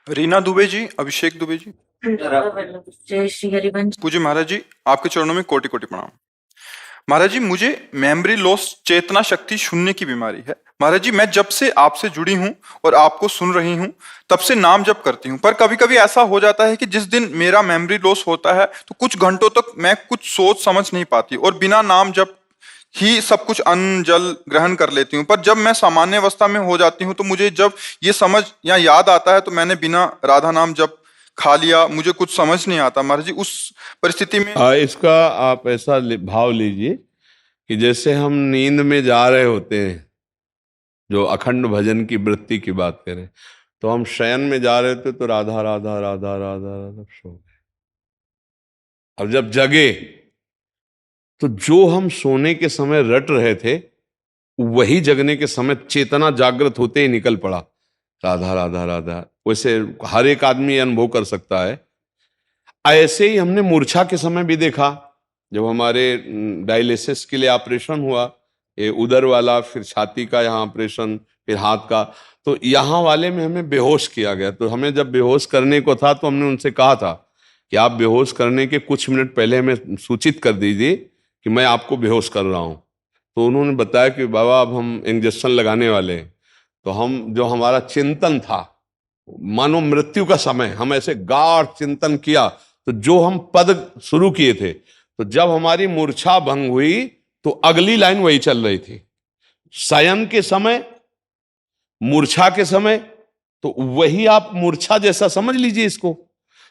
रीना दुबे जी, अभिषेक दुबे जी। जय श्री हरिवंश। पूज्य महाराज जी, आपके चरणों में कोटि कोटि प्रणाम। महाराज जी, मुझे मेमोरी लॉस, चेतना शक्ति शून्य की बीमारी है। महाराज जी, मैं जब से आपसे जुड़ी हूँ और आपको सुन रही हूँ, तब से नाम जप करती हूँ, पर कभी कभी ऐसा हो जाता है कि जिस दिन मेरा मेमोरी लॉस होता है तो कुछ घंटों तक मैं कुछ सोच समझ नहीं पाती और बिना नाम जप ही सब कुछ अन्न जल ग्रहण कर लेती हूँ। पर जब मैं सामान्य अवस्था में हो जाती हूँ तो मुझे जब ये समझ या याद आता है तो मैंने बिना राधा नाम जप खा लिया, मुझे कुछ समझ नहीं आता। महाराज जी, उस परिस्थिति में इसका आप ऐसा भाव लीजिए कि जैसे हम नींद में जा रहे होते हैं, जो अखंड भजन की वृत्ति की बात करें, तो हम शयन में जा रहे थे तो राधा राधा राधा राधा राधा सो गए। अब जब जगे तो जो हम सोने के समय रट रहे थे वही जगने के समय चेतना जागृत होते ही निकल पड़ा, राधा राधा राधा। वैसे हर एक आदमी अनुभव कर सकता है। ऐसे ही हमने मूर्छा के समय भी देखा, जब हमारे डायलिसिस के लिए ऑपरेशन हुआ, ये उदर वाला, फिर छाती का यहाँ ऑपरेशन, फिर हाथ का, तो यहाँ वाले में हमें बेहोश किया गया। तो हमें जब बेहोश करने को था तो हमने उनसे कहा था कि आप बेहोश करने के कुछ मिनट पहले हमें सूचित कर दीजिए कि मैं आपको बेहोश कर रहा हूँ। तो उन्होंने बताया कि बाबा अब हम इंजेक्शन लगाने वाले हैं। तो हम, जो हमारा चिंतन था, मानो मृत्यु का समय, हम ऐसे गाढ़ चिंतन किया। तो जो हम पद शुरू किए थे, तो जब हमारी मूर्छा भंग हुई तो अगली लाइन वही चल रही थी। शयन के समय, मूर्छा के समय, तो वही आप मूर्छा जैसा समझ लीजिए इसको।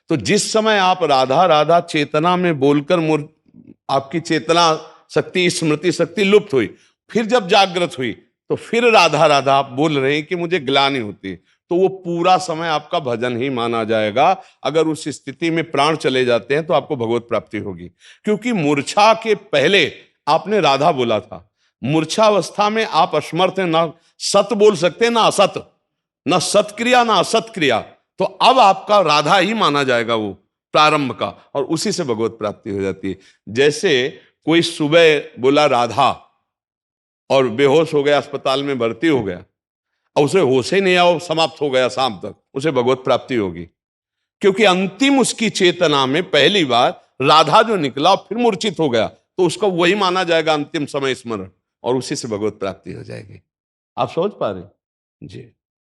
तो जिस समय आप राधा राधा चेतना में बोलकर आपकी चेतना शक्ति, स्मृति शक्ति लुप्त हुई, फिर जब जागृत हुई तो फिर राधा राधा आप बोल रहे हैं कि मुझे ग्लानि होती है, तो वो पूरा समय आपका भजन ही माना जाएगा। अगर उस स्थिति में प्राण चले जाते हैं तो आपको भगवत प्राप्ति होगी, क्योंकि मूर्छा के पहले आपने राधा बोला था। मूर्छा अवस्था में आप असमर्थ हैं, ना सत बोल सकते ना असत, ना सत्क्रिया ना असत क्रिया। तो अब आपका राधा ही माना जाएगा वो प्रारंभ का, और उसी से भगवत प्राप्ति हो जाती है। जैसे कोई सुबह बोला राधा और बेहोश हो गया, अस्पताल में भर्ती हो गया, और उसे होश ही नहीं आया, समाप्त हो गया शाम तक, उसे भगवत प्राप्ति होगी, क्योंकि अंतिम उसकी चेतना में पहली बार राधा जो निकला फिर मूर्छित हो गया, तो उसका वही माना जाएगा अंतिम समय स्मरण, और उसी से भगवत प्राप्ति हो जाएगी। आप समझ पा रहे जी।